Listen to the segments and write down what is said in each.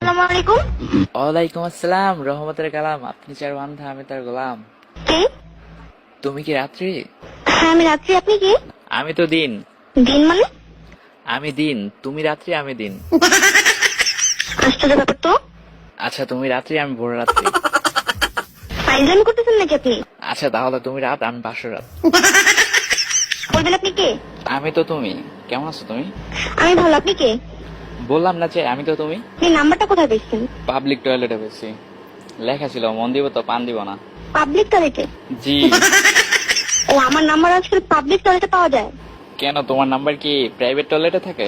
আসসালামু আলাইকুম। ওয়ালাইকুম আসসালাম, রহমতের কালাম। আপনি যার বান্ধা, আমি তার গোলাম। কে? তুমি কি রাত্রি? হ্যাঁ আমি রাত্রি, আপনি কে? আমি তো দিন। দিন মানে? আমি দিন, তুমি রাত্রি, আমি দিন। আশ্চর্য ব্যাপার তো। আচ্ছা তুমি রাত্রি, আমি ভোর রাত্রি। ফাইজলামি করতেছেন নাকি আপনি? আচ্ছা তাহলে তুমি রাত, আমি বাসর রাত। বলবেন আপনি কে? আমি তো তুমি। কেমন আছো তুমি? আমি ভালো, আপনি কে? বললাম না যে আমি তো তুমি। আপনি নাম্বারটা কোথায় পেয়েছেন? পাবলিক টয়লেটে পেয়েছি। লেখা ছিল মন দিব তো পান দিব না। পাবলিক টয়লেটে? জি। ও, আমার নাম্বার আজকাল পাবলিক টয়লেটে পাওয়া যায়? কেন, তোমার নাম্বার কি প্রাইভেট টয়লেটে থাকে?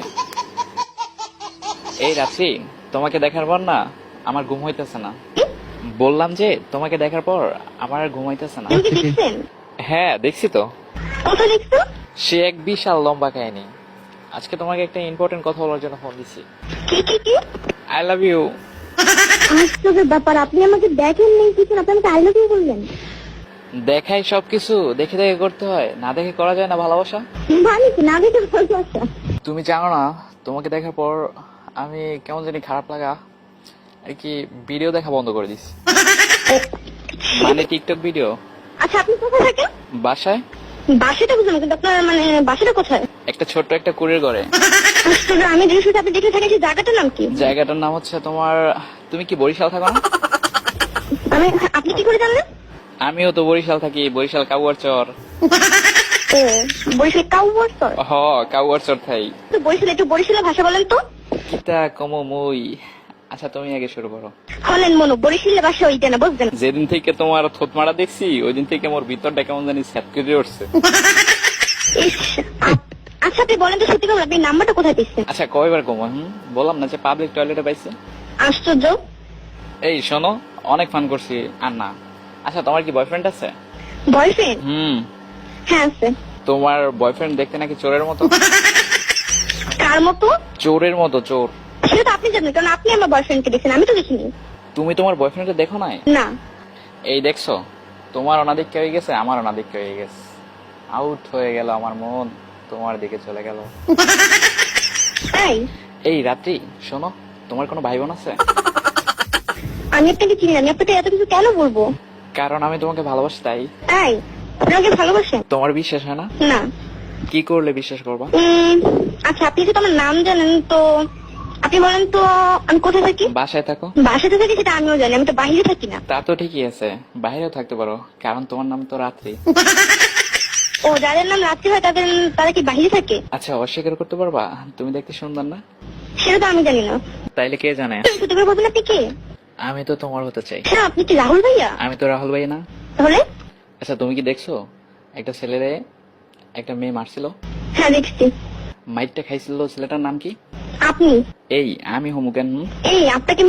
এই রাত্রি, তোমাকে দেখার পর না আমার ঘুম হইতেছে না। কি? বললাম যে তোমাকে দেখার পর আমার আর ঘুম হইতেছে না। তুমি কি দেখছেন? হ্যাঁ দেখছি তো। কোথায় দেখছো? সে এক বিশাল লম্বা কাহিনী। আজকে তোমাকে একটা ইম্পর্টেন্ট কথা বলার জন্য ফোন দিছি। কি কি কি? I love you. আশ্চর্য ব্যাপার, আপনি আমাকে দেখেন নেই কিছু, আপনি আমাকে আই লাভ ইউ বললেন? দেখাই সবকিছু, দেখে দেখে করতে হয়, না দেখে করা যায় না ভালোবাসা। মানে কি না দেখে ভালোবাসা? তুমি জানো না, তোমাকে দেখার পর আমি কেমন জানি খারাপ লাগা আর কি ভিডিও দেখা বন্ধ করে দিছি। মানে টিকটক ভিডিও। আচ্ছা আপনি কোথায় থাকেন? বাসায়। বাসাটা বুঝলাম, কিন্তু আপনার মানে বাসাটা কোথায়? একটা ছোট্ট একটা কুড়ির ঘরে। আশ্চর্য, আমি যে শুধু আপনি দেখে থাকেন সেই জায়গাটার নাম কি? জায়গাটার নাম হচ্ছে তোমার, তুমি কি বরিশাল থাকো না? আমি, আপনি কি করে জানলেন? আমিও তো বরিশাল থাকি, বরিশাল কাউয়ার চর। ও, বরিশাল কাউয়ার চর? হ, কাউয়ার চর থাই। তো বরিশাল, একটু বরিশালের ভাষা বলেন তো। কিতা কমো মই। আচ্ছা তুমি আগে শুরু করো। বলেন মনো, বরিশালের ভাষা ওইটা না, বুঝলেন? যেদিন থেকে তোমার থতমারা দেখছি ওই দিন থেকে আমার ভিতরটা কেমন জানি স্যাট করে উঠছে। ইস, আচ্ছা আপনি বলেন তো সত্যি করে, আপনি নাম্বারটা কোথায় পেয়েছেন? আচ্ছা কয়বার কমো? বললাম না যে পাবলিক টয়লেটে পাইছে। আশ্চর্য। এই শোনো, অনেক ফান করছি আর না। আচ্ছা তোমার কি বয়ফ্রেন্ড আছে? বয়ফ্রেন্ড? হ্যাঁ আছে। তোমার বয়ফ্রেন্ড দেখতে নাকি চোরের মতো। কার মতো? চোরের মতো, চোর। সেটা তো আপনি জানেন, কারণ আপনি আমার বয়ফ্রেন্ডকে দেখছেন, আমি তো দেখিনি। তুমি তোমার বয়ফ্রেন্ডকে দেখো নাই? না। এই দেখছো, তোমার অনাদিক হয়ে গেছে, আমার অনাদিক হয়ে গেছে। আউট হয়ে গেল আমার মন, তোমার দিকে চলে গেল। তাই? এই রাত্রি শোনো, তোমার কোনো ভাই বোন আছে? আমি আপনাকে চিনি না, আমি আপনাকে এত কিছু কেন বলবো? কারণ আমি তোমাকে ভালোবাসি তাই। তাই? আপনি আমাকে ভালোবাসেন? তোমার বিশ্বাস হয় না? না। কি করলে বিশ্বাস করবা? আচ্ছা আপনি যদি আমার নাম জানেন তো আপনি বলেন তো, আমি কোথায় থাকি? বাসায় থাকো। বাসাতে থাকি সেটা আমিও জানি, আমি তো বাইরে থাকি না। তা তো ঠিকই আছে, বাইরেও থাকতে পারো, কারণ তোমার নাম তো রাত্রি। ও, যাদের নাম রাত্রি হয় তারা কি বাইরে থাকে? আচ্ছা অস্বীকার করতে পারবা তুমি দেখতে সুন্দর না? সেটা তো আমি জানি না। তাইলে কে জানে? সত্যি করে বলবেন আপনি কে? আমি তো তোমার হতে চাই। হ্যাঁ, আপনি কি রাহুল ভাইয়া? আমি তো রাহুল ভাই না। তাহলে? আচ্ছা তুমি কি দেখছো একটা ছেলেরে একটা মেয়ে মারছিল? হ্যাঁ দেখছি। মাইটটা খাইছিল, ছেলেটার নাম কি? আপনি? এই আমি হমু কেন? এই আপনাকে